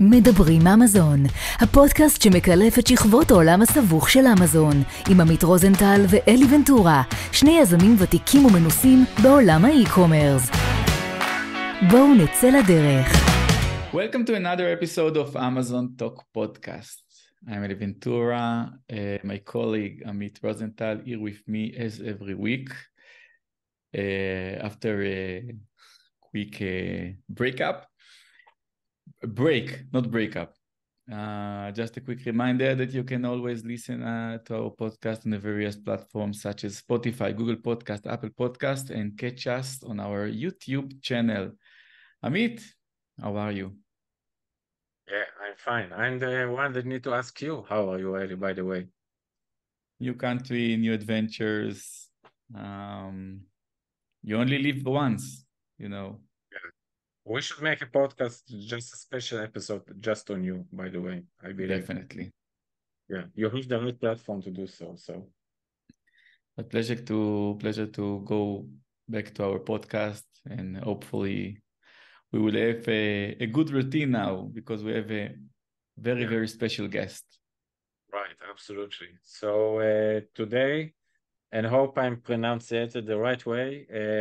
מדברים אמזון, הפודקאסט שמקלף את שכבות העולם הסבוך של אמזון, עם עמית רוזנטל ואלי ונטורה, שני יזמים ותיקים ומנוסים בעולם האי-קומרס. בואו נצא לדרך. Welcome to another episode of Amazon Talk Podcast. I'm Eli Ventura, my colleague Amit Rosenthal here with me as every week. After a quick not breakup. Just a quick reminder that you can always listen to our podcast on the various platforms such as Spotify, Google Podcast, Apple Podcast, and catch us on our YouTube channel. Amit, how are you? Yeah, I'm fine. I'm the one that need to ask you. How are you, Eli, by the way? New country, new adventures. You only live once, you know. We should make a podcast, just a special episode just on you, by the way, I believe. Definitely. Yeah, you have the right platform to do so. A pleasure to go back to our podcast, and hopefully we will have a good routine now because we have a very special guest. Right, absolutely. So today, and hope I'm pronouncing it the right way,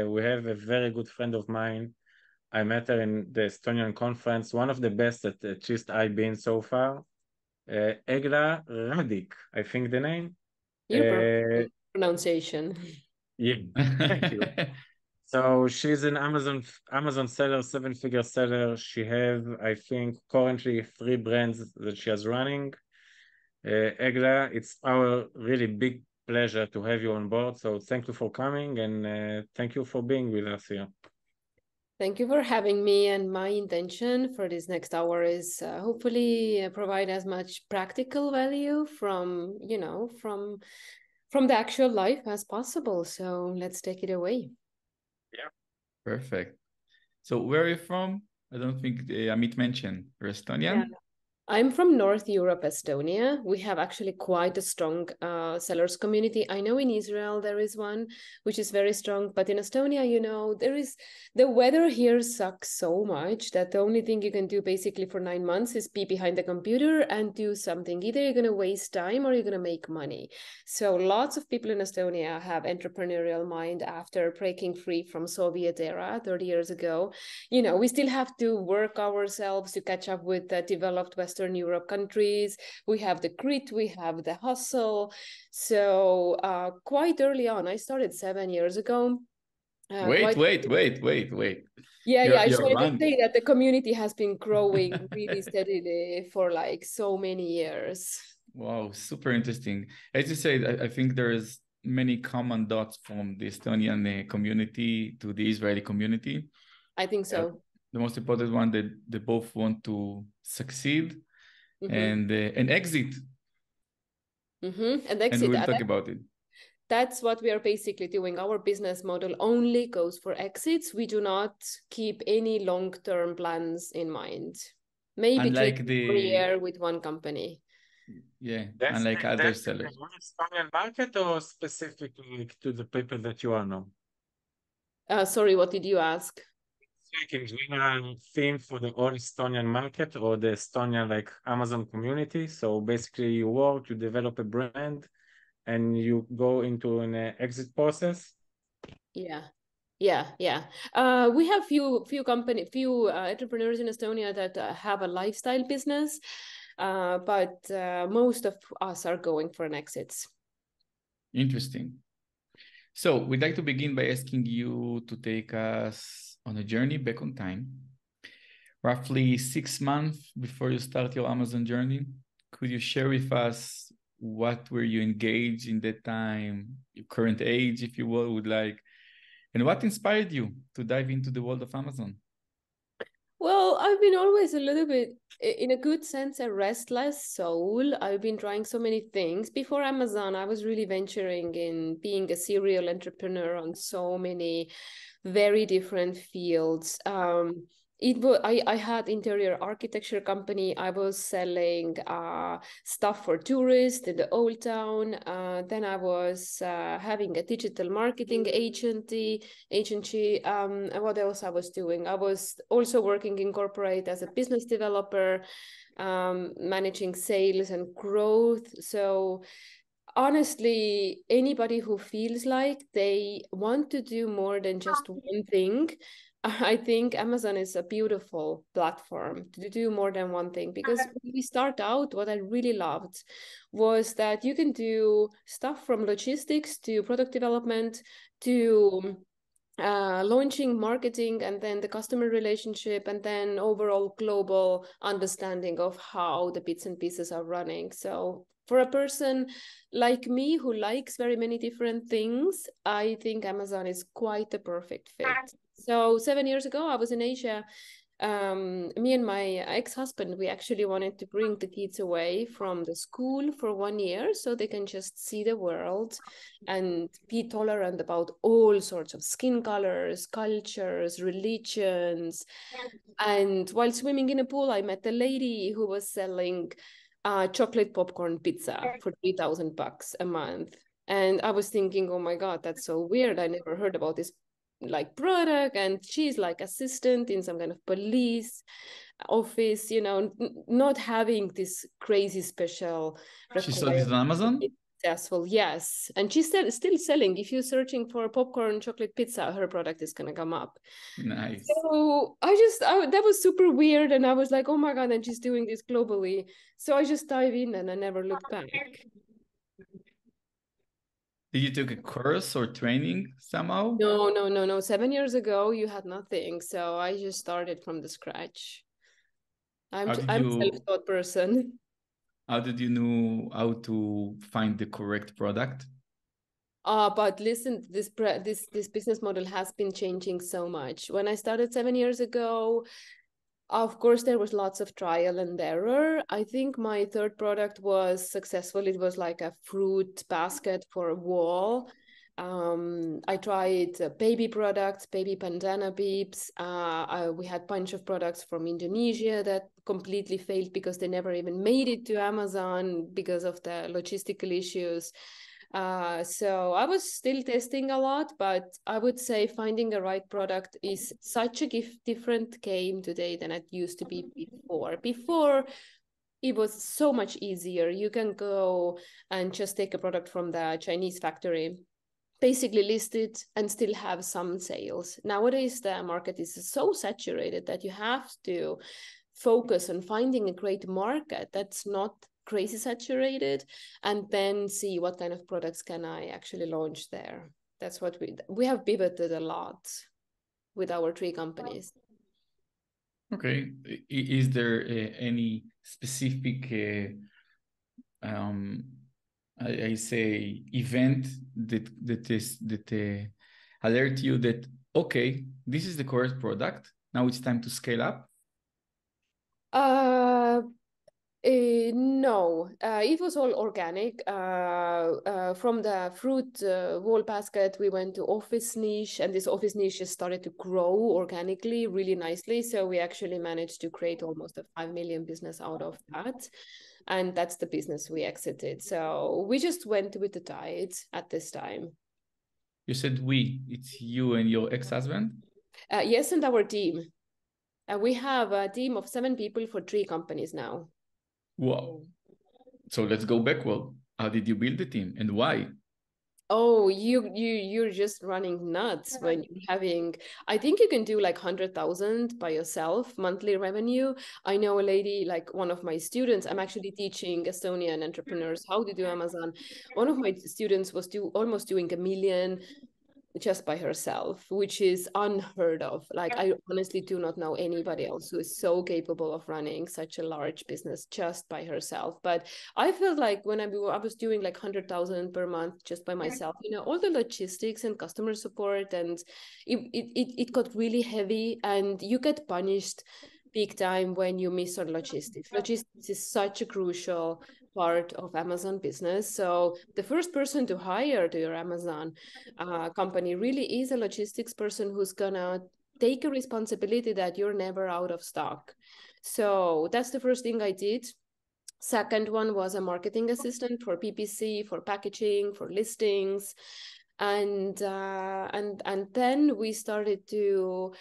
we have a very good friend of mine. I met her in the Estonian conference, one of the best that at least I've been so far. Agla Radik, I think the name. Your pronunciation. Yeah, thank you. So she's an Amazon seller, 7-figure seller. She have, I think, currently 3 brands that she is running. Agla, it's our really big pleasure to have you on board. So thank you for coming and thank you for being with us here. Thank you for having me, and my intention for this next hour is hopefully provide as much practical value from the actual life as possible. So let's take it away. Yeah. Perfect. So where are you from? I don't think Amit mentioned. You're Estonian? Yeah. I'm from North Europe, Estonia. We have actually quite a strong sellers community. I know in Israel there is one, which is very strong, but in Estonia, the weather here sucks so much that the only thing you can do basically for 9 months is be behind the computer and do something. Either you're going to waste time or you're going to make money. So lots of people in Estonia have entrepreneurial mind after breaking free from Soviet era 30 years ago. We still have to work ourselves to catch up with the developed Western Europe countries. We have the grit, we have the hustle. So quite early on, I started 7 years ago. Wait. Yeah. I can say that the community has been growing really steadily for like so many years. Wow, super interesting. As you said, I think there is many common dots from the Estonian community to the Israeli community. I think so. The most important one that they both want to succeed and exit. And exit. And we will talk about it. That's what we are basically doing. Our business model only goes for exits. We do not keep any long-term plans in mind. Maybe unlike a year with one company. Yeah, unlike other sellers. That's the Estonian market or specifically to the people that you are now? Sorry, what did you ask? Like in general theme for the whole Estonian market or the Estonian like Amazon community. So basically you develop a brand and you go into an exit process. Yeah. We have few entrepreneurs in Estonia that have a lifestyle business, but most of us are going for an exit. Interesting. So we'd like to begin by asking you to take us on a journey back on time, roughly 6 months before you start your Amazon journey. Could you share with us what were you engaged in that time, your current age, if you would like, and what inspired you to dive into the world of Amazon? Well, I've been always a little bit, in a good sense, a restless soul. I've been trying so many things. Before Amazon, I was really venturing in being a serial entrepreneur on so many very different fields. I had interior architecture company. I was selling stuff for tourists in the old town. Then I was having a digital marketing agency. What else I was doing? I was also working in corporate as a business developer, managing sales and growth. So honestly, anybody who feels like they want to do more than just one thing, I think Amazon is a beautiful platform to do more than one thing, because when we start out, what I really loved was that you can do stuff from logistics to product development to launching, marketing, and then the customer relationship, and then overall global understanding of how the bits and pieces are running. So for a person like me who likes very many different things, I think Amazon is quite the perfect fit. So 7 years ago, I was in Asia. Me and my ex-husband, we actually wanted to bring the kids away from the school for 1 year so they can just see the world and be tolerant about all sorts of skin colors, cultures, religions. And while swimming in a pool, I met a lady who was selling chocolate popcorn pizza for $3,000 a month. And I was thinking, oh my God, that's so weird. I never heard about this like product. And she's like assistant in some kind of police office, you know, not having this crazy special. She sold this on Amazon? Successful, yes. And she's still selling. If you're searching for popcorn chocolate pizza, her product is going to come up. Nice. So that was super weird. And I was like, oh my God, and she's doing this globally. So I just dive in and I never looked back. Did you take a course or training somehow? No. 7 years ago, you had nothing. So I just started from the scratch. I'm a self-taught person. How did you know how to find the correct product? But listen, this business model has been changing so much. When I started 7 years ago, of course, there was lots of trial and error. I think my third product was successful. It was like a fruit basket for a wall. I tried baby products, baby bandana beeps. We had a bunch of products from Indonesia that completely failed because they never even made it to Amazon because of the logistical issues. So I was still testing a lot, but I would say finding the right product is such a different game today than it used to be before. Before, it was so much easier. You can go and just take a product from the Chinese factory, basically list it and still have some sales. Nowadays, the market is so saturated that you have to focus on finding a great market that's not crazy saturated, and then see what kind of products can I actually launch there. That's what we have pivoted a lot with our 3 companies. Okay. Is there any specific I say event that alert you that, okay, this is the correct product, now it's time to scale up? No, it was all organic. From the fruit wall basket, we went to office niche, and this office niche just started to grow organically really nicely. So we actually managed to create almost a 5 million business out of that. And that's the business we exited. So we just went with the tide at this time. You said it's you and your ex-husband? Yes, and our team. We have a team of 7 people for 3 companies now. Wow. So let's go backward. How did you build the team and why? Oh, you're just running nuts when you're having, I think you can do like 100,000 by yourself monthly revenue. I know a lady, like one of my students, I'm actually teaching Estonian entrepreneurs how to do Amazon. One of my students was almost doing 1 million just by herself, which is unheard of. Like, I honestly do not know anybody else who is so capable of running such a large business just by herself. But I felt like when I was doing like 100,000 per month just by myself, you know, all the logistics and customer support, and it got really heavy, and you get punished big time when you miss on logistics. Logistics is such a crucial part of Amazon business. So the first person to hire to your Amazon company really is a logistics person who's gonna take a responsibility that you're never out of stock. So that's the first thing I did. Second one was a marketing assistant for PPC, for packaging, for listings. And then we started to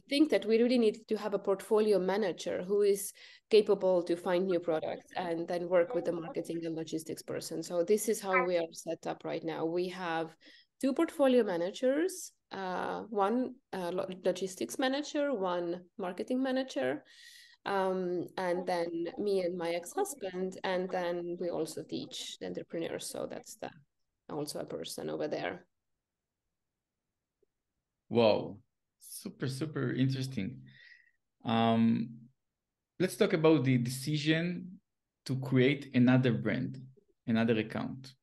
think that we really needed to have a portfolio manager who is capable to find new products and then work with the marketing and logistics person. So this is how we are set up right now. We have 2 portfolio managers, one logistics manager, one marketing manager, and then me and my ex-husband, and then we also teach the entrepreneurs. So that's also a person over there. Wow, super interesting. Let's talk about the decision to create another brand, another account.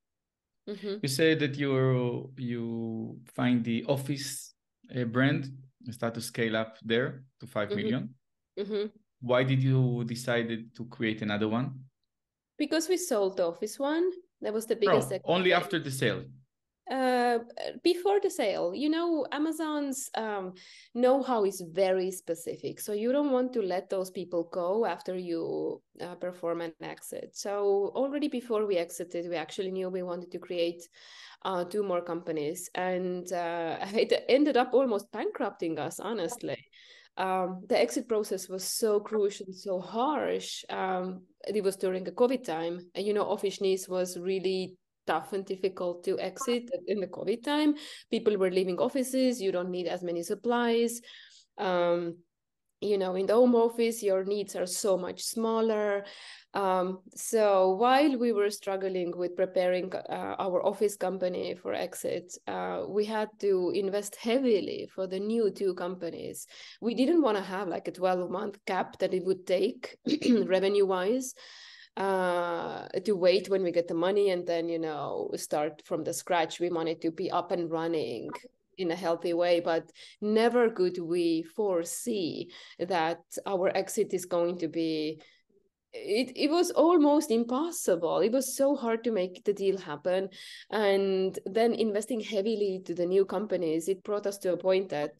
Mm-hmm. You said that you find the office brand and start to scale up there to 5 million. Mm-hmm. Why did you decide to create another one? Because we sold the office one. That was the biggest. No, only after the sale. Before the sale, Amazon's know-how is very specific. So you don't want to let those people go after you perform an exit. So already before we exited, we actually knew we wanted to create 2 more companies. And it ended up almost bankrupting us, honestly. The exit process was so crucial, so harsh. It was during the COVID time. And, office needs was really tough and difficult to exit in the COVID time. People were leaving offices. You don't need as many supplies. In the home office, your needs are so much smaller. So while we were struggling with preparing our office company for exit, we had to invest heavily for the new 2 companies. We didn't want to have like a 12-month cap that it would take revenue-wise. To wait when we get the money and then, start from the scratch. We wanted to be up and running in a healthy way, but never could we foresee that our exit is going to be, it was almost impossible. It was so hard to make the deal happen. And then investing heavily to the new companies, it brought us to a point that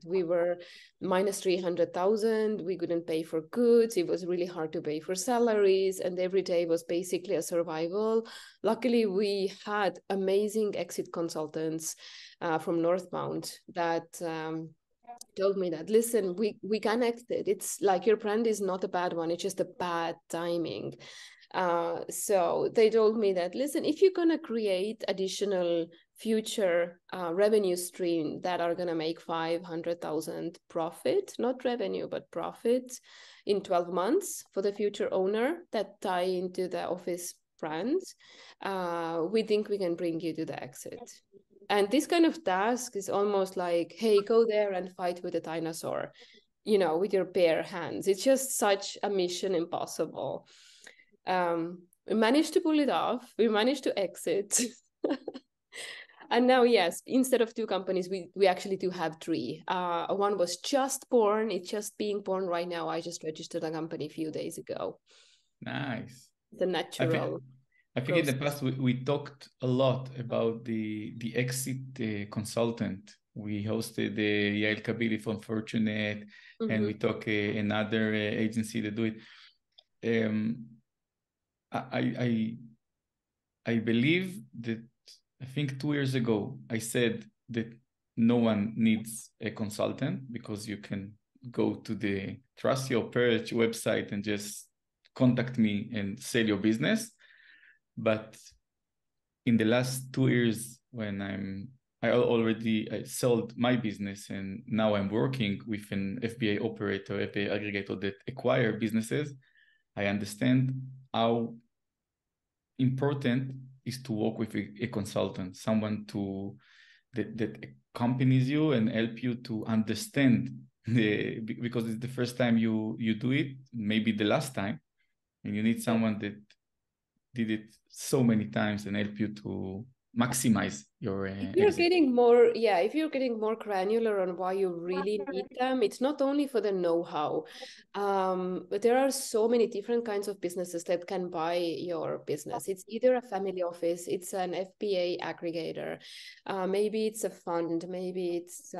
we were minus 300,000. We couldn't pay for goods. It was really hard to pay for salaries. And every day was basically a survival. Luckily, we had amazing exit consultants from Northbound that told me that, listen, we can exit. It's like your brand is not a bad one. It's just a bad timing. So they told me that, listen, if you're going to create additional future revenue stream that are going to make 500,000 profit, not revenue, but profit in 12 months for the future owner that tie into the office brand, we think we can bring you to the exit. And this kind of task is almost like, hey, go there and fight with a dinosaur, with your bare hands. It's just such a mission impossible. We managed to pull it off. We managed to exit. And now, yes, instead of 2 companies, we actually do have 3. One was just born. It's just being born right now. I just registered a company a few days ago. Nice. The natural. I think in the past we talked a lot about the exit consultant. We hosted Yael Kabili from Fortunate, and we talked another agency that do it. I believe that, I think 2 years ago, I said that no one needs a consultant because you can go to the Trust Your Perch website and just contact me and sell your business. But in the last 2 years, when I sold my business and now I'm working with an FBA operator, FBA aggregator that acquire businesses, I understand how important is to work with a consultant, someone that accompanies you and help you to understand because it's the first time you do it, maybe the last time, and you need someone that did it so many times and help you to maximize exit? If you're getting more granular on why you really need them, it's not only for the know-how, but there are so many different kinds of businesses that can buy your business. It's either a family office, it's an FBA aggregator, maybe it's a fund, maybe it's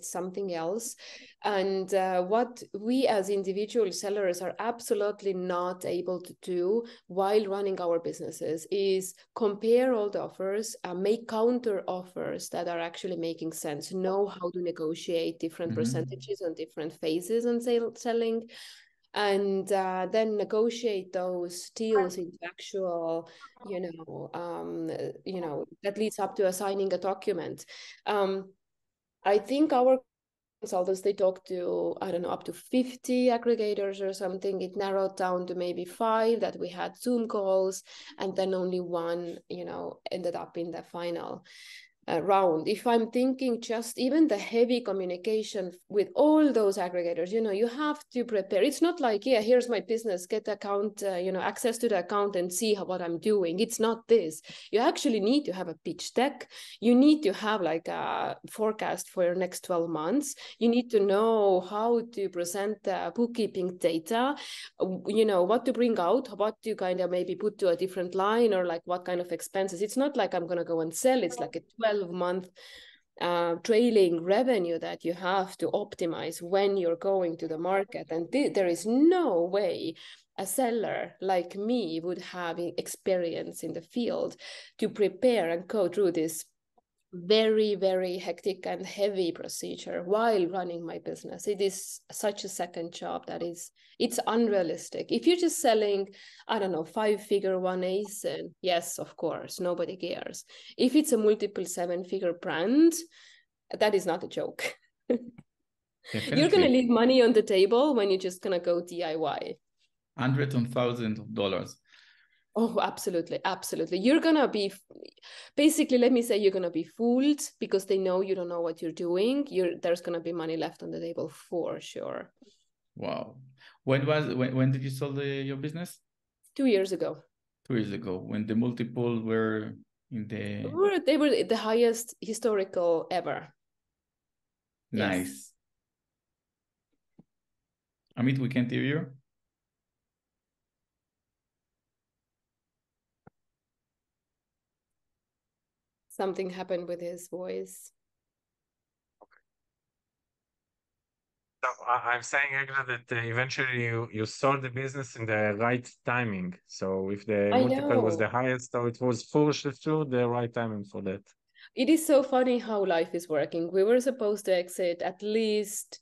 something else. And what we as individual sellers are absolutely not able to do while running our businesses is compare all the offers, make counter offers that are actually making sense, know how to negotiate different percentages on different phases on selling, and then negotiate those deals into actual, that leads up to signing a document. I think our consultants, they talked to, I don't know, up to 50 aggregators or something. It narrowed down to maybe 5 that we had Zoom calls, and then only 1, ended up in the final round. If I'm thinking just even the heavy communication with all those aggregators, you have to prepare. It's not like, yeah, here's my business, get the account, access to the account and see what I'm doing. It's not this. You actually need to have a pitch deck. You need to have like a forecast for your next 12 months. You need to know how to present the bookkeeping data, what to bring out, what to kind of maybe put to a different line, or like what kind of expenses. It's not like I'm going to go and sell. It's like a 12-month trailing revenue that you have to optimize when you're going to the market. And there is no way a seller like me would have experience in the field to prepare and go through this very, very hectic and heavy procedure while running my business. It is such a second job that it's unrealistic. If you're just selling, I don't know, 5-figure 1As, yes, of course, nobody cares. If it's a multiple 7-figure brand, that is not a joke. You're going to leave money on the table when you're just going to go DIY. Hundreds and thousands of dollars. Oh, absolutely. Absolutely. You're going to be, basically, let me say, you're going to be fooled because they know you don't know what you're doing. There's going to be money left on the table for sure. Wow. When did you sell your business? 2 years ago. 2 years ago, when the multiple were in the... They were the highest historical ever. Nice. Yes. Amit, we can't hear you. Something happened with his voice. So I'm saying, Agla, that eventually you sold the business in the right timing. So if the multiple was the highest, so it was forced through the right timing for that. It is so funny how life is working. We were supposed to exit at least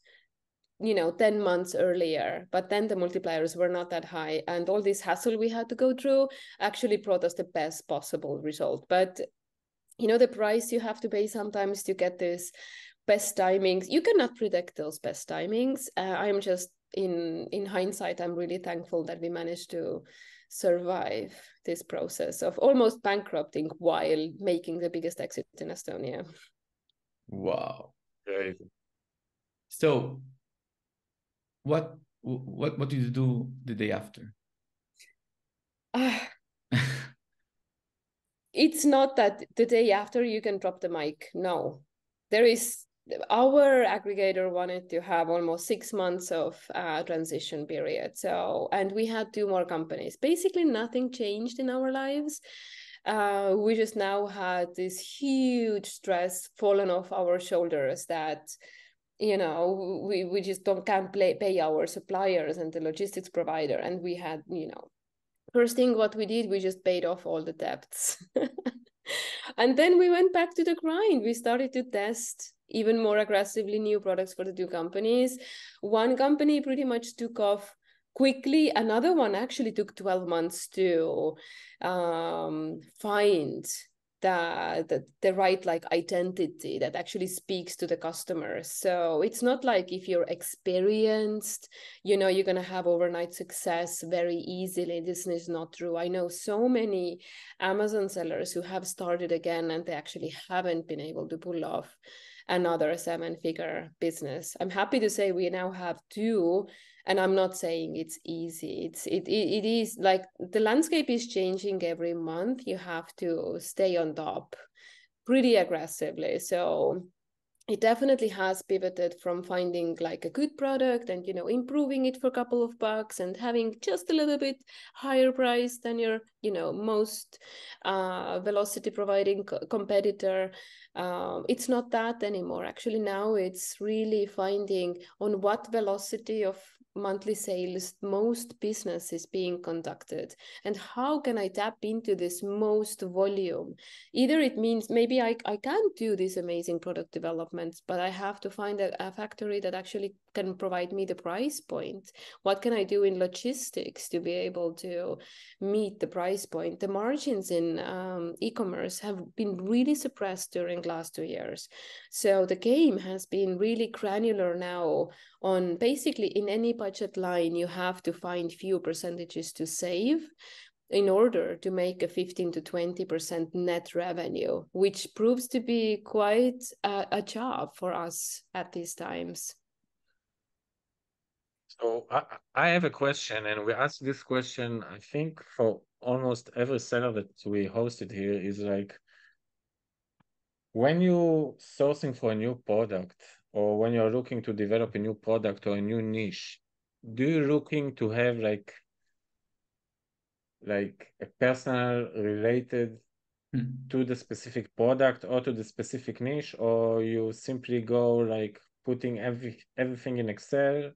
10 months earlier, but then the multipliers were not that high. And all this hassle we had to go through actually brought us the best possible result. But the price you have to pay sometimes to get this best timings, you cannot predict those best timings. I'm just, in hindsight, I'm really thankful that we managed to survive this process of almost bankrupting while making the biggest exit in Estonia. Wow. Great. So what did you do the day after? It's not that the day after you can drop the mic. No, our aggregator wanted to have almost 6 months of transition period. So, and we had 2 more companies. Basically, nothing changed in our lives. We just now had this huge stress fallen off our shoulders that, we just can't pay our suppliers and the logistics provider. And we had, first thing what we did, we just paid off all the debts. And then we went back to the grind. We started to test even more aggressively new products for the 2 companies. One company pretty much took off quickly. Another one actually took 12 months to find the right identity that actually speaks to the customers. So it's not like if you're experienced, you're going to have overnight success very easily. This is not true. I know so many Amazon sellers who have started again and they actually haven't been able to pull off another 7-figure business. I'm happy to say we now have 2. And I'm not saying it's easy. It is like the landscape is changing every month. You have to stay on top pretty aggressively. So it definitely has pivoted from finding like a good product and, you know, improving it for a couple of bucks and having just a little bit higher price than your, you know, most velocity providing competitor. It's not that anymore. Actually, now it's really finding on what velocity of monthly sales most business is being conducted, and how can I tap into this most volume. Either it means maybe I can't do these amazing product developments, but I have to find a factory that actually can provide me the price point. What can I do in logistics to be able to meet the price point? The margins in e-commerce have been really suppressed during the last 2 years. So the game has been really granular now on basically in any budget line, you have to find few percentages to save in order to make a 15 to 20% net revenue, which proves to be quite a job for us at these times. So I have a question, and we ask this question, I think, for almost every seller that we hosted here, is like, when you're sourcing for a new product, or when you're looking to develop a new product or a new niche, do you looking to have like a personal related to the specific product or to the specific niche, or you simply go like putting everything in Excel,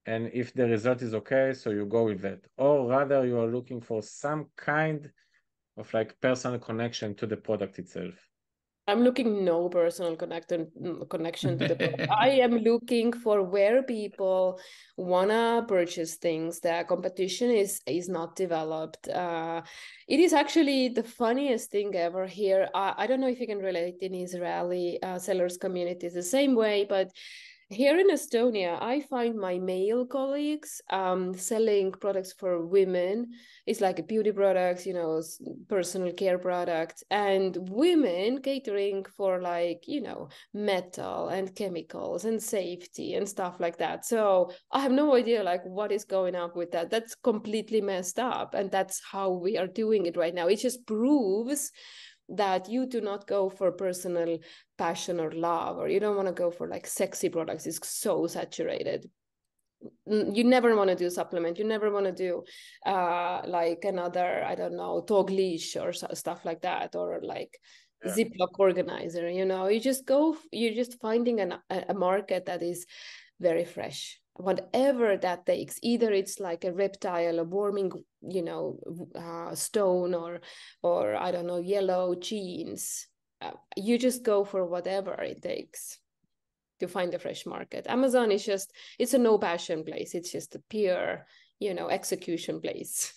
and if the result is okay, so you go with that? Or rather you are looking for some kind of like personal connection to the product itself? I'm looking no personal connection to the product. I am looking for where people wanna purchase things. The competition is not developed. It is actually the funniest thing ever here. I don't know if you can relate in Israeli sellers communities the same way, but here in Estonia, I find my male colleagues selling products for women. It's like beauty products, you know, personal care products, and women catering for like, you know, metal and chemicals and safety and stuff like that. So I have no idea like what is going on with that. That's completely messed up. And that's how we are doing it right now. It just proves that you do not go for personal passion or love, or you don't want to go for like sexy products. It's so saturated. You never want to do supplement. You never want to do like another, I don't know, dog leash or stuff like that, or like Ziploc organizer. You know, you just go, you're just finding a market that is very fresh, whatever that takes. Either it's like a reptile, a warming, you know, stone, or I don't know, yellow jeans. You just go for whatever it takes to find a fresh market. Amazon is just, it's a no passion place. It's just a pure, you know, execution place.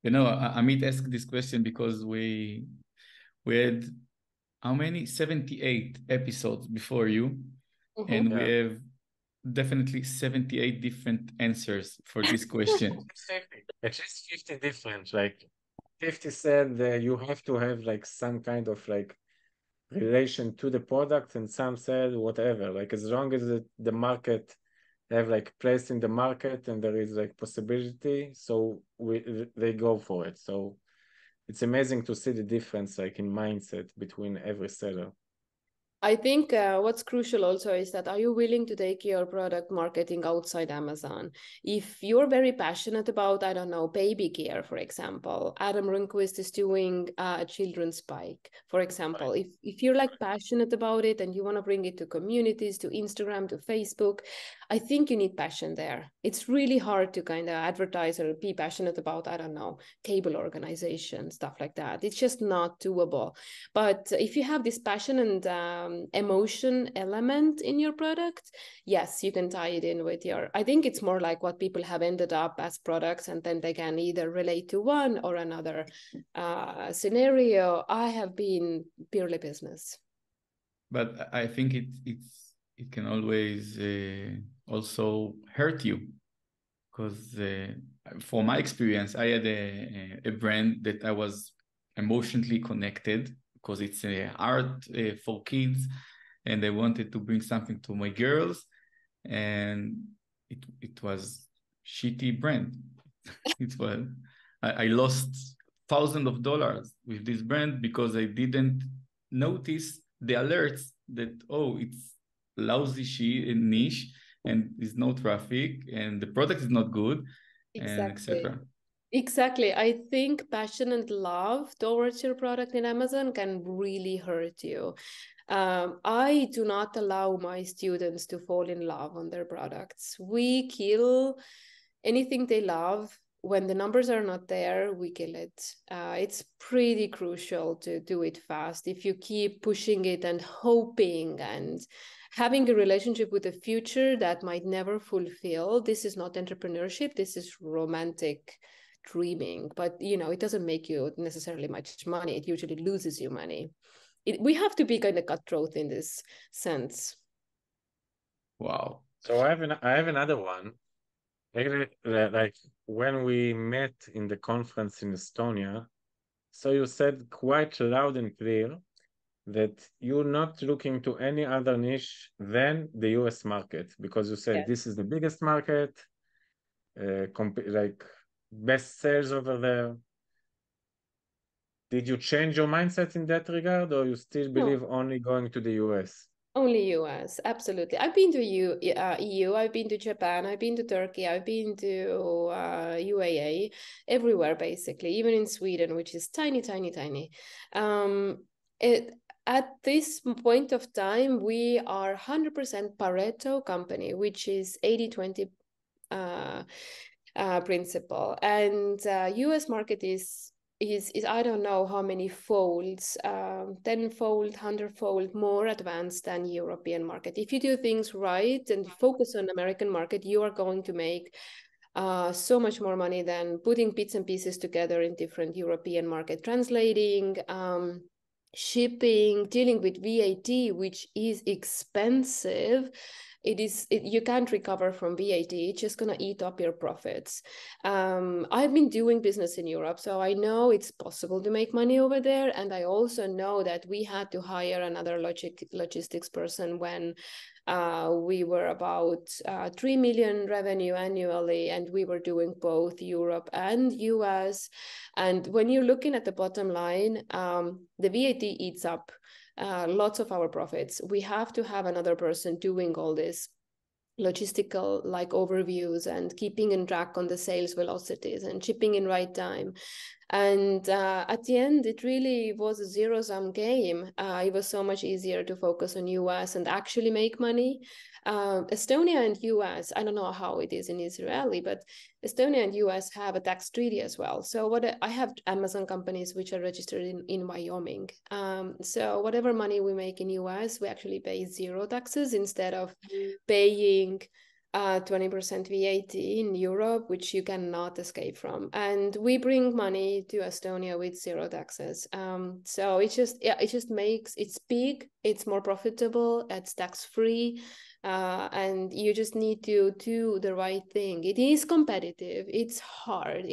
You know, Amit asked this question because we had how many? 78 episodes before you, and we have definitely 78 different answers for this question. At least 50 different. Like 50 said that you have to have like some kind of like relation to the product, and some said whatever, like as long as the market have like place in the market and there is like possibility, so they go for it. So it's amazing to see the difference like in mindset between every seller. I think what's crucial also is that, are you willing to take your product marketing outside Amazon? If you're very passionate about, I don't know, baby care, for example, Adam Runquist is doing a children's bike, for example. If you're like passionate about it and you want to bring it to communities, to Instagram, to Facebook, I think you need passion there. It's really hard to kind of advertise or be passionate about, I don't know, cable organization, stuff like that. It's just not doable. But if you have this passion and emotion element in your product, yes, you can tie it in with your, I think it's more like what people have ended up as products, and then they can either relate to one or another scenario. I have been purely business. But I think it can always also hurt you, because for my experience, I had a brand that I was emotionally connected, because it's art for kids, and I wanted to bring something to my girls, and it was shitty brand. It was, I lost thousands of dollars with this brand because I didn't notice the alerts that, oh, it's lousy niche and there's no traffic and the product is not good, and etc. Exactly. I think passion and love towards your product in Amazon can really hurt you. I do not allow my students to fall in love on their products. We kill anything they love. When the numbers are not there, we kill it. It's pretty crucial to do it fast. If you keep pushing it and hoping and having a relationship with the future that might never fulfill, this is not entrepreneurship. This is romantic dreaming. But, it doesn't make you necessarily much money. It usually loses you money. We have to be kind of cutthroat in this sense. Wow. So I have another one. Like when we met in the conference in Estonia, so you said quite loud and clear that you're not looking to any other niche than the US market, because you said this is the biggest market, like best sales over there. Did you change your mindset in that regard, or you still believe only going to the US? Only US, absolutely. I've been to EU, I've been to Japan, I've been to Turkey, I've been to UAE, everywhere basically, even in Sweden, which is tiny, tiny, tiny. At this point of time, we are 100% Pareto company, which is 80-20 principle. And US market is I don't know how many folds, 10-fold, 100-fold more advanced than European market. If you do things right and focus on American market, you are going to make so much more money than putting bits and pieces together in different European market, translating, shipping, dealing with VAT, which is expensive. You can't recover from VAT. It's just going to eat up your profits. I've been doing business in Europe, so I know it's possible to make money over there. And I also know that we had to hire another logistics person when we were about 3 million revenue annually, and we were doing both Europe and US. And when you're looking at the bottom line, the VAT eats up lots of our profits. We have to have another person doing all this logistical overviews and keeping in track on the sales velocities and shipping in right time. And at the end, it really was a zero-sum game. It was so much easier to focus on US and actually make money. Estonia and US, I don't know how it is in Israeli, but Estonia and US have a tax treaty as well. So I have Amazon companies which are registered in Wyoming. So whatever money we make in US, we actually pay zero taxes instead of paying 20% VAT in Europe, which you cannot escape from. And we bring money to Estonia with zero taxes. So it just makes it's big, it's more profitable, it's tax-free, and you just need to do the right thing. It is competitive, it's hard,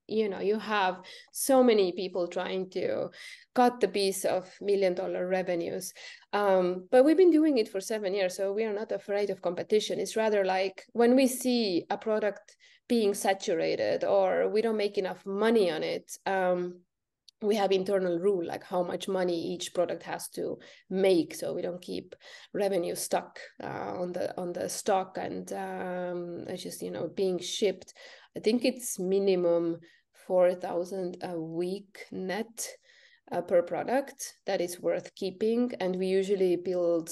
you have so many people trying to cut the piece of $1 million revenues. But we've been doing it for 7 years, so we are not afraid of competition. It's rather like when we see a product being saturated or we don't make enough money on it, we have internal rule, like how much money each product has to make, so we don't keep revenue stuck on the stock and just being shipped. I think it's minimum 4,000 a week net per product that is worth keeping, and we usually build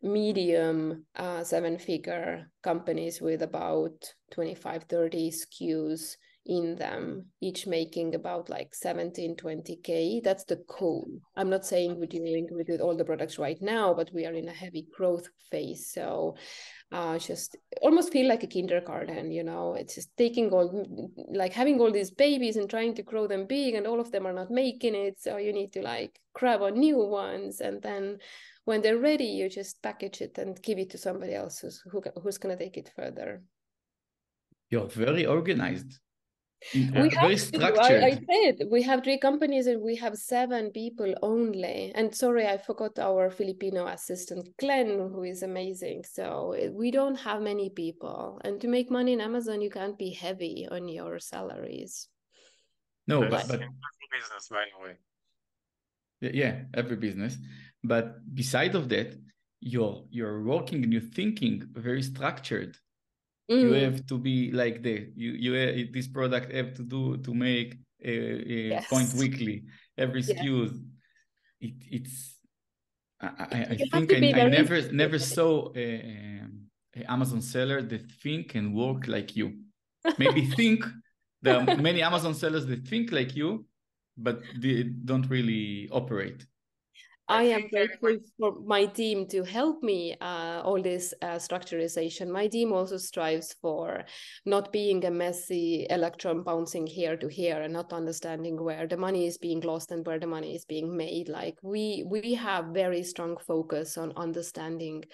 medium 7-figure companies with about 25-30 SKUs in them, each making about 17-20K. That's the goal. I'm not saying we're doing with all the products right now, but we are in a heavy growth phase. So just almost feel like a kindergarten, it's just taking having all these babies and trying to grow them big, and all of them are not making it. So you need to grab on new ones, and then when they're ready, you just package it and give it to somebody else who's going to take it further. You're very organized. Very structured. I said we have 3 companies and we have 7 people only. And sorry, I forgot our Filipino assistant, Glenn, who is amazing. So we don't have many people. And to make money in Amazon, you can't be heavy on your salaries. No, but but business, by the way. Yeah, every business. But beside of that, you're working and you're thinking very structured. You have to be like this product have to make a point weekly, every SKU. It's I think I never saw a Amazon seller that think and work like you. Maybe there are many Amazon sellers that think like you, but they don't really operate. I am grateful for my team to help me all this structurization. My team also strives for not being a messy electron bouncing here to here and not understanding where the money is being lost and where the money is being made. Like we have very strong focus on understanding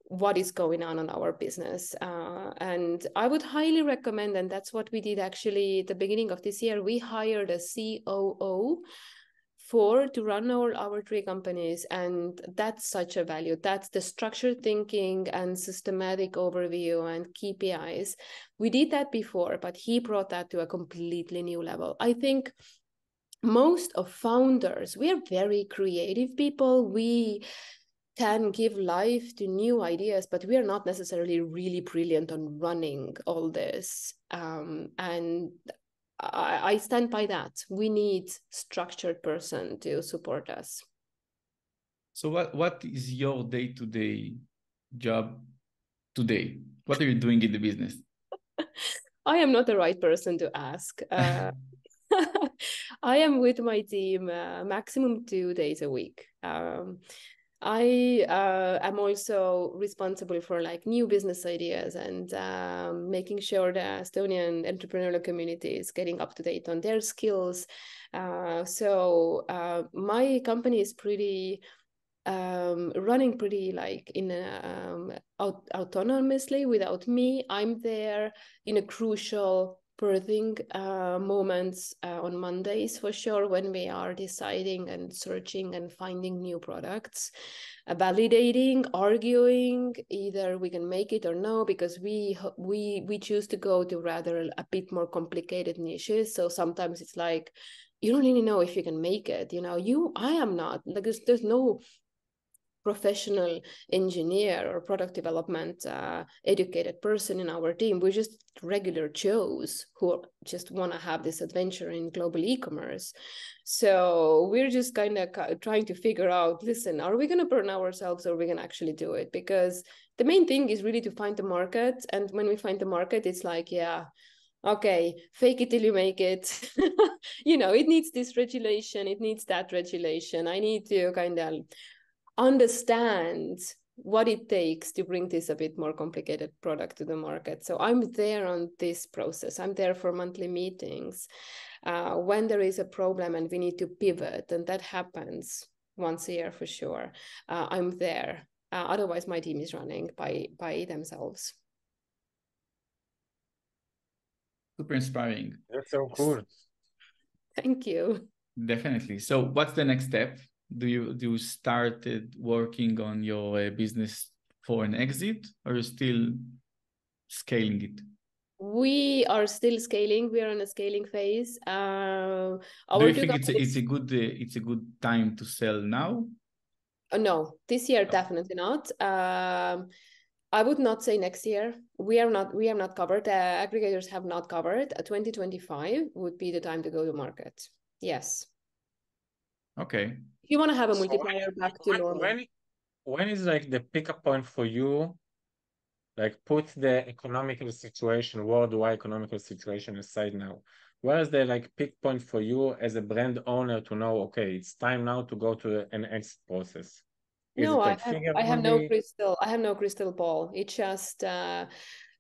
what is going on our business. And I would highly recommend, and that's what we did actually at the beginning of this year, we hired a COO to run our 3 companies, and that's such a value. That's the structured thinking and systematic overview and KPIs. We did that before, but he brought that to a completely new level. I think most of founders, we are very creative people. We can give life to new ideas, but we are not necessarily really brilliant on running all this. And I stand by that. We need structured person to support us. So what is your day-to-day job today? What are you doing in the business? I am not the right person to ask. I am with my team maximum 2 days a week. I am also responsible for like new business ideas and making sure the Estonian entrepreneurial community is getting up to date on their skills. So my company is pretty running pretty like in autonomously without me. I'm there in a crucial birthing moments on Mondays for sure, when we are deciding and searching and finding new products, validating, arguing, either we can make it or no, because we choose to go to rather a bit more complicated niches. So sometimes it's like, you don't really know if you can make it, I am not, like there's no professional engineer or product development educated person in our team. We're just regular Joes who just want to have this adventure in global e-commerce. So we're just kind of trying to figure out, listen, are we going to burn ourselves or are we going to actually do it? Because the main thing is really to find the market. And when we find the market, it's like, yeah, okay, fake it till you make it. It needs this regulation, it needs that regulation. I need to kind of understand what it takes to bring this a bit more complicated product to the market. So I'm there on this process. I'm there for monthly meetings. When there is a problem and we need to pivot, and that happens once a year for sure, I'm there. Otherwise, my team is running by themselves. Super inspiring. That's so cool. Thank you. Definitely. So what's the next step? Do you started working on your business for an exit, or are you still scaling it? We are still scaling. We are in a scaling phase. Do you think it's a good time to sell now? No, this year definitely not. I would not say next year. We have not covered. Aggregators have not covered. 2025 would be the time to go to market. Yes. Okay. If you want to have a multiplier back to normal. When is like the pickup point for you? Like put the economical situation, worldwide economical situation aside now. Where is the like peak point for you as a brand owner to know, okay, it's time now to go to an exit process? No, I have no crystal. I have no crystal ball. It's just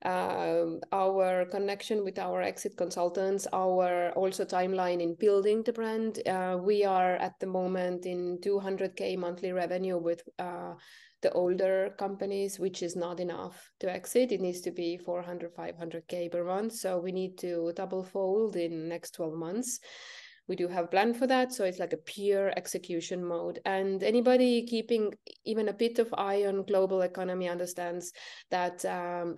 our connection with our exit consultants, our also timeline in building the brand. We are at the moment in 200K monthly revenue with the older companies, which is not enough to exit. It needs to be 400, 500K per month. So we need to double fold in next 12 months. We do have a plan for that. So it's like a pure execution mode. And anybody keeping even a bit of eye on global economy understands that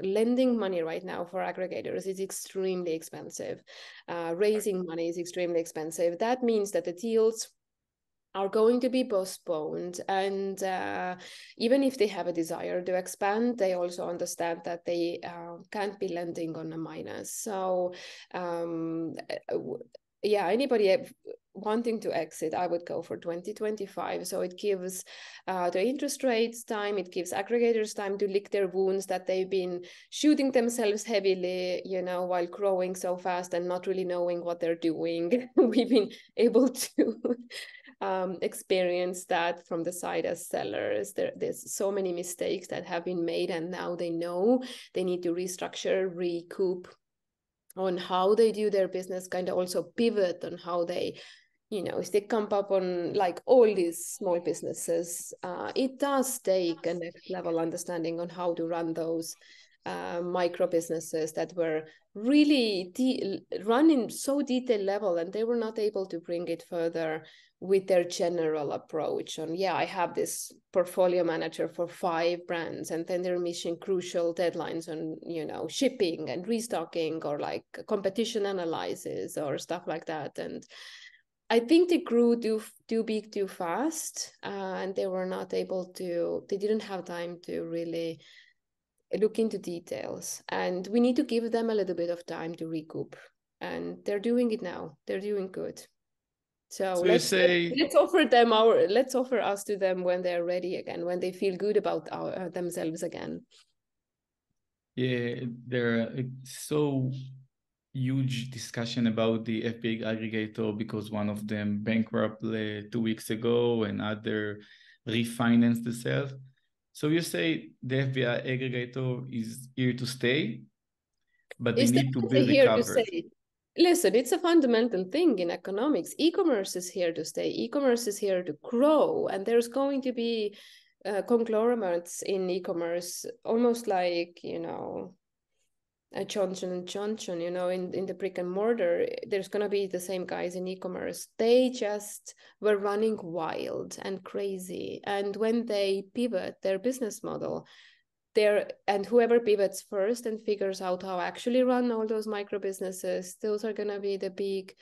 lending money right now for aggregators is extremely expensive. Raising money is extremely expensive. That means that the deals are going to be postponed. And even if they have a desire to expand, they also understand that they can't be lending on a minus. So yeah, anybody wanting to exit, I would go for 2025. So it gives the interest rates time, it gives aggregators time to lick their wounds that they've been shooting themselves heavily, you know, while growing so fast and not really knowing what they're doing. We've been able to experience that from the side as sellers. There's so many mistakes that have been made, and now they know they need to restructure, recoup on how they do their business, kind of also pivot on how they, you know, if they come up on like all these small businesses, it does take a next level understanding on how to run those micro businesses that were really run in so detailed level, and they were not able to bring it further with their general approach on, yeah, I have this portfolio manager for 5 brands, and then they're missing crucial deadlines on, you know, shipping and restocking, or like competition analysis or stuff like that. And I think they grew too big too fast, and they were not able to, they didn't have time to really look into details, and we need to give them a little bit of time to recoup, and they're doing it now. They're doing good. So let's offer us to them when they're ready again, when they feel good about themselves again. Yeah, there so huge discussion about the FBA aggregator because one of them bankrupt 2 weeks ago and other refinanced themselves. So you say the FBA aggregator is here to stay, but they need to build the coverage. Listen, it's a fundamental thing in economics. E-commerce is here to stay. E-commerce is here to grow, and there's going to be conglomerates in e-commerce, almost like, you know, a Johnson & Johnson, you know, in the brick and mortar. There's going to be the same guys in e-commerce. They just were running wild and crazy. And when they pivot their business model, and whoever pivots first and figures out how actually run all those micro businesses, those are going to be the big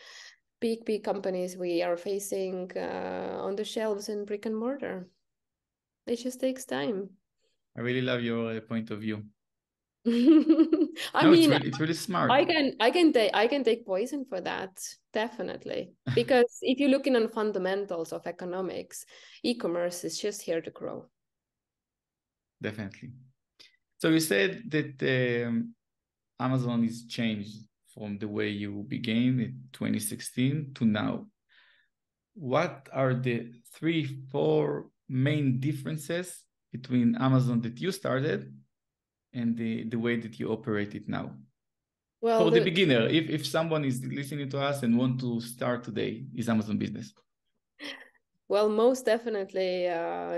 companies we are facing on the shelves in brick and mortar. It just takes time. I really love your point of view. I mean, it's really smart. I can take poison for that, definitely, because if you're looking on fundamentals of economics, e-commerce is just here to grow. Definitely. So you said that Amazon is changed from the way you began in 2016 to now. What are the 3-4 main differences between Amazon that you started and the way that you operate it now? Well, for the beginner, if someone is listening to us and want to start today his Amazon business. Well, most definitely,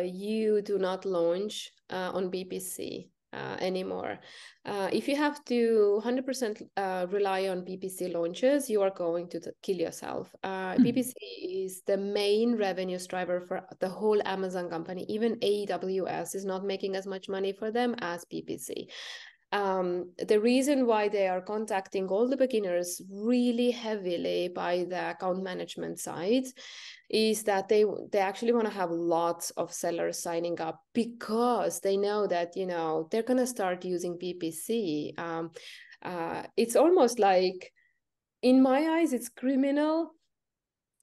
you do not launch on BPC anymore. If you have to 100% rely on BPC launches, you are going to kill yourself. BPC is the main revenue driver for the whole Amazon company. Even AWS is not making as much money for them as BPC. The reason why they are contacting all the beginners really heavily by the account management side is that they actually want to have lots of sellers signing up, because they know that, you know, they're going to start using BPC. It's almost like, in my eyes, it's criminal.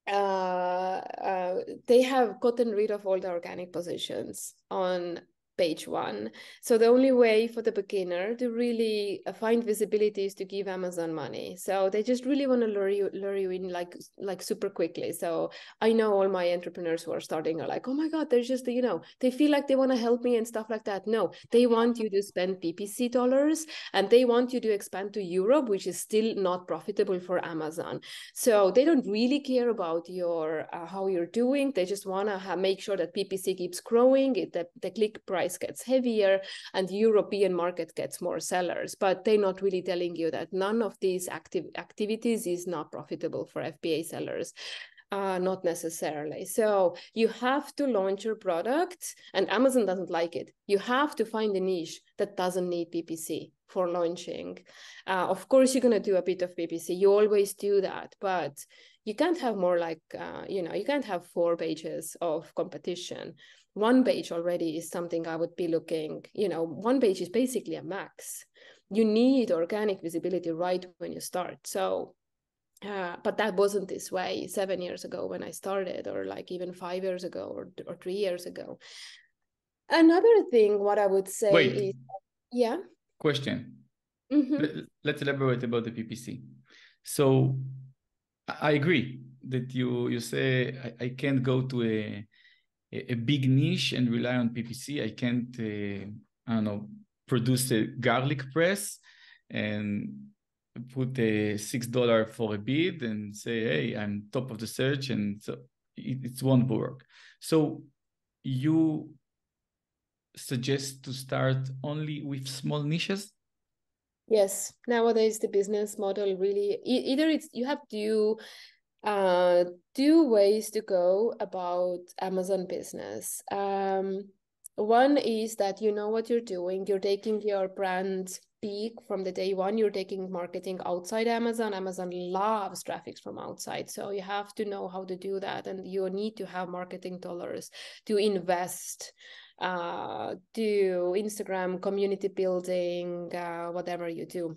They have gotten rid of all the organic positions on page 1. So the only way for the beginner to really find visibility is to give Amazon money. So they just really want to lure you in like super quickly. So I know all my entrepreneurs who are starting are like, oh my God, they're just, you know, they feel like they want to help me and stuff like that. No, they want you to spend PPC dollars, and they want you to expand to Europe, which is still not profitable for Amazon. So they don't really care about your how you're doing. They just want to make sure that PPC keeps growing, the click price gets heavier, and the European market gets more sellers. But they're not really telling you that none of these activities is not profitable for FBA sellers. Not necessarily. So you have to launch your product, and Amazon doesn't like it. You have to find a niche that doesn't need PPC for launching. Of course, you're going to do a bit of PPC. You always do that, but you can't have more like, you can't have 4 pages of competition. 1 page already is something I would be looking, 1 page is basically a max. You need organic visibility right when you start. So, but that wasn't this way 7 years ago when I started, or like even 5 years ago or 3 years ago. Another thing, what I would say is, yeah. Question. Let's elaborate about the PPC. So I agree that you say I can't go to a big niche and rely on PPC. I can't, produce a garlic press and put a $6 for a bid and say, hey, I'm top of the search, and so it won't work. So you suggest to start only with small niches? Yes, nowadays the business model really, either it's, you have to 2 ways to go about Amazon business. One is that you know what you're doing. You're taking your brand big from the day one. You're taking marketing outside Amazon. Amazon loves traffic from outside. So you have to know how to do that. And you need to have marketing dollars to invest, do Instagram community building, whatever you do.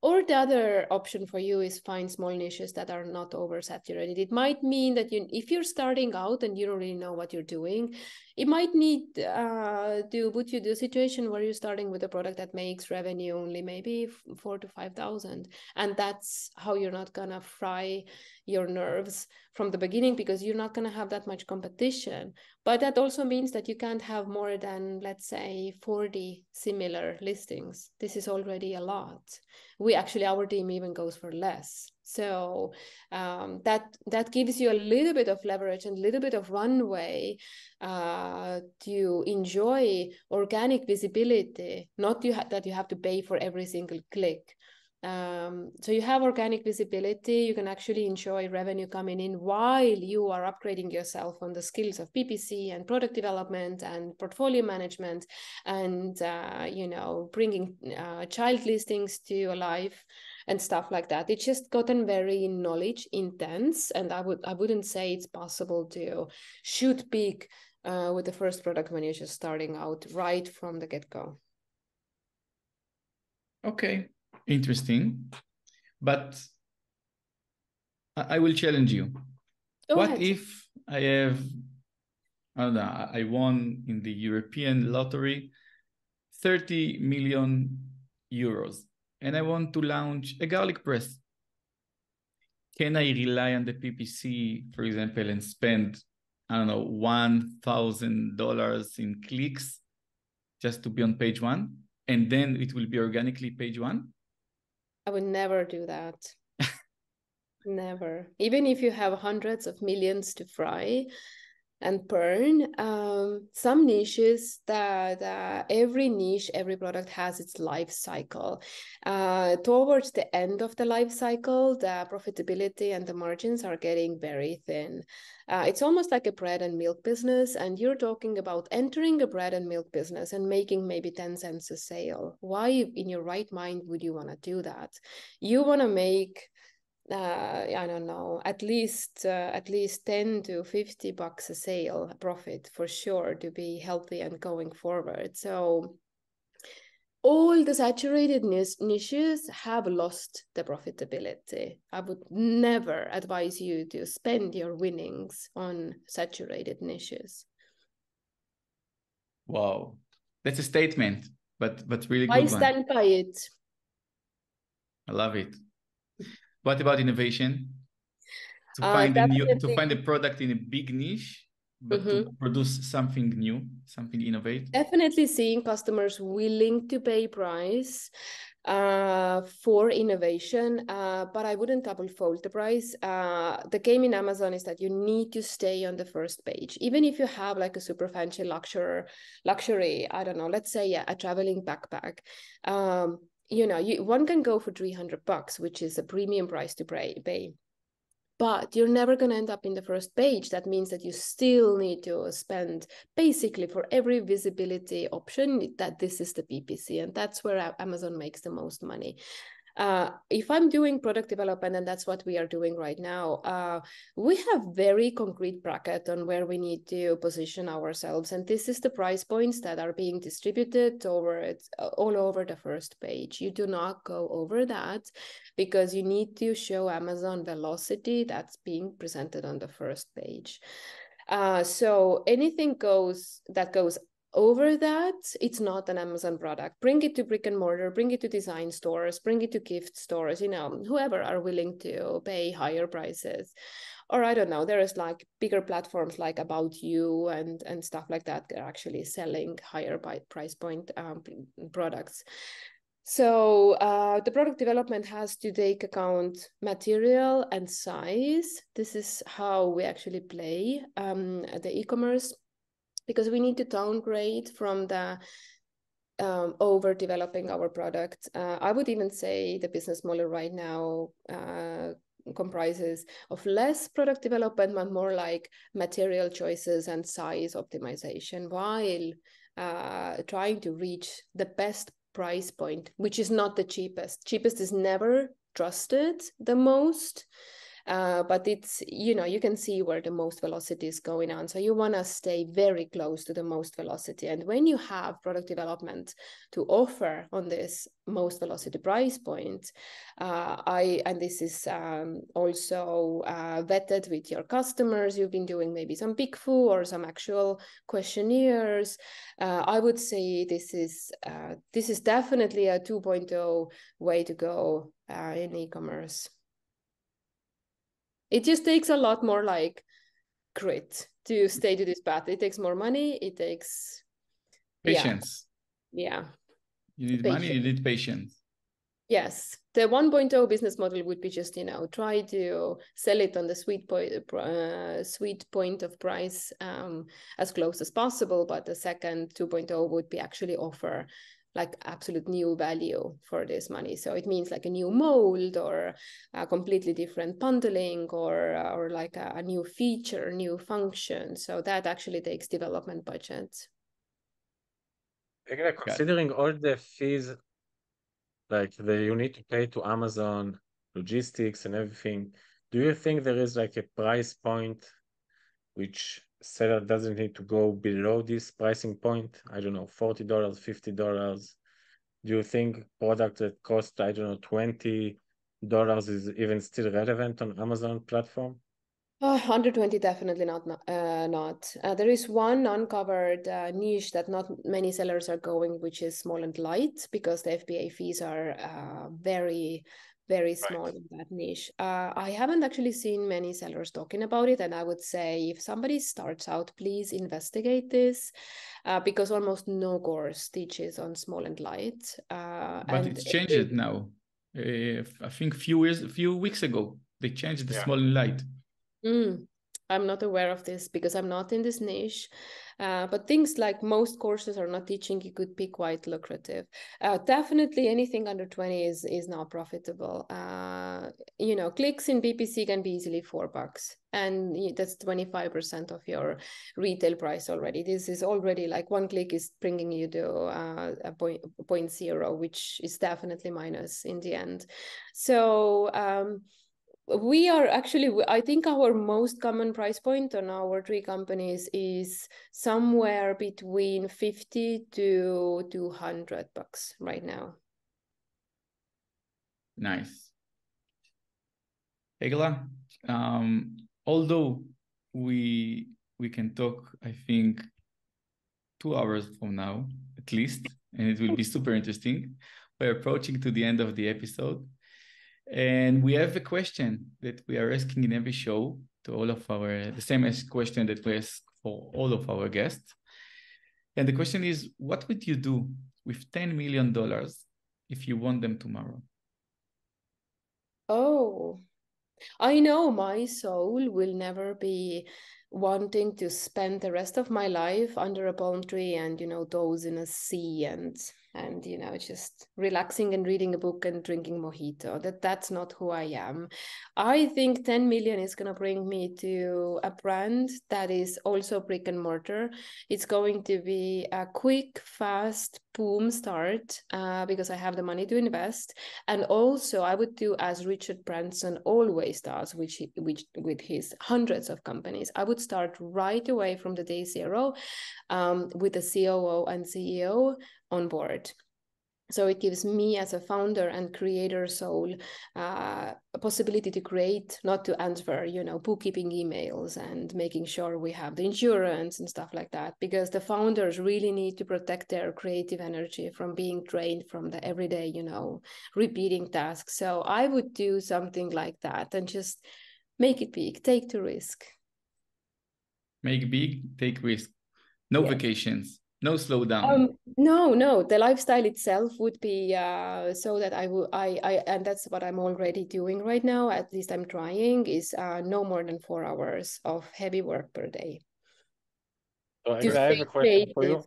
Or the other option for you is find small niches that are not oversaturated. It might mean that if you're starting out and you don't really know what you're doing, it might need to put you to a situation where you're starting with a product that makes revenue only maybe 4,000 to 5,000. And that's how you're not gonna fry your nerves from the beginning, because you're not gonna have that much competition. But that also means that you can't have more than, let's say, 40 similar listings. This is already a lot. Our team even goes for less. So that gives you a little bit of leverage and a little bit of runway to enjoy organic visibility, not that you have to pay for every single click. So you have organic visibility, you can actually enjoy revenue coming in while you are upgrading yourself on the skills of PPC and product development and portfolio management and, bringing child listings to life and stuff like that. It's just gotten very knowledge intense, and I wouldn't say it's possible to shoot big with the first product when you're just starting out right from the get-go. Okay. Interesting, but I will challenge you. What if I have, I won in the European lottery 30 million euros and I want to launch a garlic press? Can I rely on the PPC, for example, and spend, $1,000 in clicks just to be on page 1? And then it will be organically page 1? I would never do that. Never. Even if you have hundreds of millions to fry and burn, some niches that every niche, every product has its life cycle. Towards the end of the life cycle, the profitability and the margins are getting very thin. It's almost like a bread and milk business, and you're talking about entering a bread and milk business and making maybe 10 cents a sale. Why in your right mind would you want to do that? You want to make at least 10 to $50 a sale profit for sure to be healthy and going forward. So all the saturated niches have lost the profitability. I would never advise you to spend your winnings on saturated niches. Wow, that's a statement, but really good I one. stand by it. I love it. What about innovation? To find a product in a big niche, but to produce something new, something innovative. Definitely seeing customers willing to pay price for innovation, but I wouldn't double fold the price. The game in Amazon is that you need to stay on the first page. Even if you have like a super fancy luxury, I don't know, let's say a traveling backpack. One can go for $300, which is a premium price to pay. but you're never going to end up in the first page. That means that you still need to spend basically for every visibility option that this is the PPC, and that's where Amazon makes the most money. If I'm doing product development, and that's what we are doing right now, we have very concrete bracket on where we need to position ourselves. And this is the price points that are being distributed all over the first page. You do not go over that because you need to show Amazon velocity that's being presented on the first page. So anything that goes over that, it's not an Amazon product. Bring it to brick and mortar, bring it to design stores, bring it to gift stores, whoever are willing to pay higher prices. Or I don't know, there is like bigger platforms like About You and stuff like that. They're actually selling higher price point products. So the product development has to take account material and size. This is how we actually play the e-commerce, because we need to downgrade from the over developing our product. I would even say the business model right now comprises of less product development, but more like material choices and size optimization, while trying to reach the best price point, which is not the cheapest. Cheapest is never trusted the most. But it's, you can see where the most velocity is going on. So you want to stay very close to the most velocity. And when you have product development to offer on this most velocity price point, and this is also vetted with your customers, you've been doing maybe some Big Fu or some actual questionnaires. I would say this is definitely a 2.0 way to go in e-commerce. It just takes a lot more like grit to stay to this path. It takes more money. It takes patience. Yeah. You need patience. Money, you need patience. Yes. The 1.0 business model would be just, try to sell it on the sweet point of price as close as possible. But the second 2.0 would be actually offer like absolute new value for this money. So it means like a new mold or a completely different bundling or like a new feature, new function. So that actually takes development budget. Again, considering all the fees like that you need to pay to Amazon, logistics and everything, do you think there is like a price point which seller doesn't need to go below this pricing point? I don't know, $40, $50. Do you think product that cost, I don't know, $20 is even still relevant on Amazon platform? Under 20, definitely not. There is one uncovered niche that not many sellers are going, which is small and light, because the FBA fees are very, very small in that niche. I haven't actually seen many sellers talking about it, and I would say if somebody starts out, please investigate this, because almost no course teaches on small and light. But it's changed now. I think a few weeks ago, they changed the small and light. I'm not aware of this because I'm not in this niche. But things like most courses are not teaching, it could be quite lucrative. Definitely anything under 20 is not profitable. Clicks in PPC can be easily $4, and that's 25% of your retail price already. This is already like one click is bringing you to a 0.0, which is definitely minus in the end. So we are actually, I think our most common price point on our 3 companies is somewhere between $50 to $200 right now. Nice. Agla, although we can talk, I think, 2 hours from now, at least, and it will be super interesting. We're approaching to the end of the episode. And we have a question that we are asking in every show to all of the same question that we ask for all of our guests. And the question is, what would you do with $10 million if you won them tomorrow? Oh, I know my soul will never be wanting to spend the rest of my life under a palm tree and, doze in a sea and and just relaxing and reading a book and drinking mojito. That's not who I am. I think 10 million is going to bring me to a brand that is also brick and mortar. It's going to be a quick, fast, boom start because I have the money to invest. And also I would do as Richard Branson always does, which with his hundreds of companies. I would start right away from the day zero with the COO and CEO on board. So it gives me as a founder and creator soul a possibility to create, not to answer, bookkeeping emails and making sure we have the insurance and stuff like that, because the founders really need to protect their creative energy from being drained from the everyday, repeating tasks. So I would do something like that and just make it big, take the risk. Make big, take risk. No vacations. No slow down. No. The lifestyle itself would be so that I and that's what I'm already doing right now. At least I'm trying is no more than 4 hours of heavy work per day. So I have a question for you.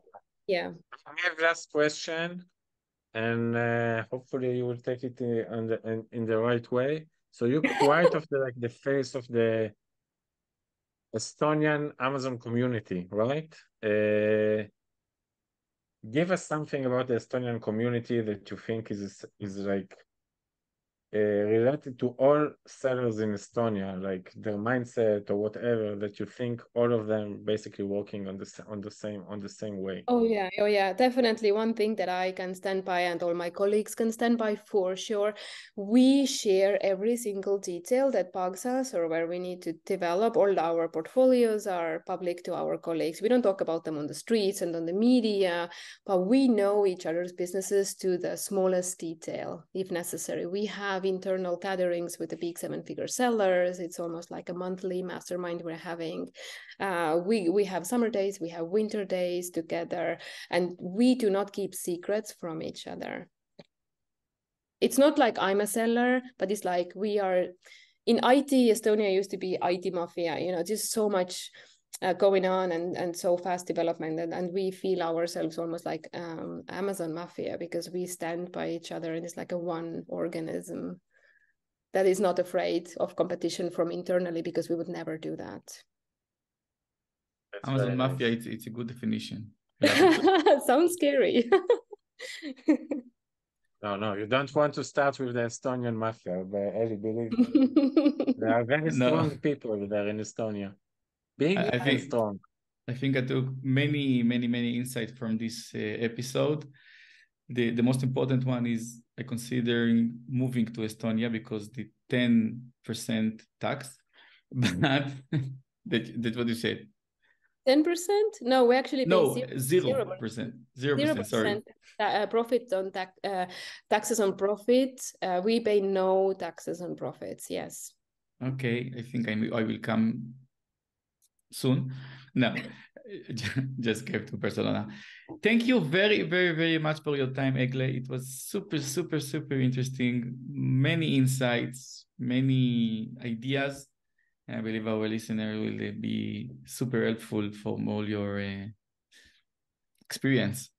Yeah. I have last question, and hopefully you will take it in the right way. So you're quite of the face of the Estonian Amazon community, right? Give us something about the Estonian community that you think is related to all sellers in Estonia, like their mindset or whatever, that you think all of them basically working on the same way. Oh yeah, definitely. One thing that I can stand by and all my colleagues can stand by for sure. We share every single detail that bugs us or where we need to develop. All our portfolios are public to our colleagues. We don't talk about them on the streets and on the media, but we know each other's businesses to the smallest detail if necessary. We have internal gatherings with the big 7-figure sellers. It's almost like a monthly mastermind we're having. We have summer days, we have winter days together, and we do not keep secrets from each other. It's not like I'm a seller, but it's like we are in IT. Estonia used to be IT mafia, just so much going on and so fast development, and we feel ourselves almost like Amazon mafia because we stand by each other, and it's like a one organism that is not afraid of competition from internally, because we would never do that. That's Amazon mafia, nice. It's a good definition. Sounds scary. No, you don't want to start with the Estonian mafia, but Ellie, believe me. There are very strong people there in Estonia. Big and strong. I think I took many insights from this episode. The most important one is I considering moving to Estonia because the 10% tax, but that's what you said. 10%? No, we actually pay 0%. 0%, sorry. Profit on taxes on profit. We pay no taxes on profits, yes. Okay, I think I will come soon. No, just came to Barcelona. Thank you very much for your time, Agle. It was super interesting. Many insights, many ideas. I believe our listener will be super helpful from all your experience.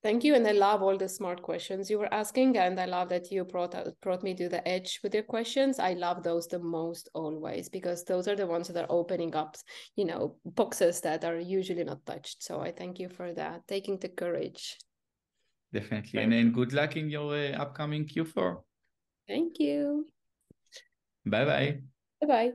Thank you, and I love all the smart questions you were asking, and I love that you brought me to the edge with your questions. I love those the most always, because those are the ones that are opening up, boxes that are usually not touched. So I thank you for that, taking the courage. Definitely, and then good luck in your upcoming Q4. Thank you. Bye-bye. Bye-bye.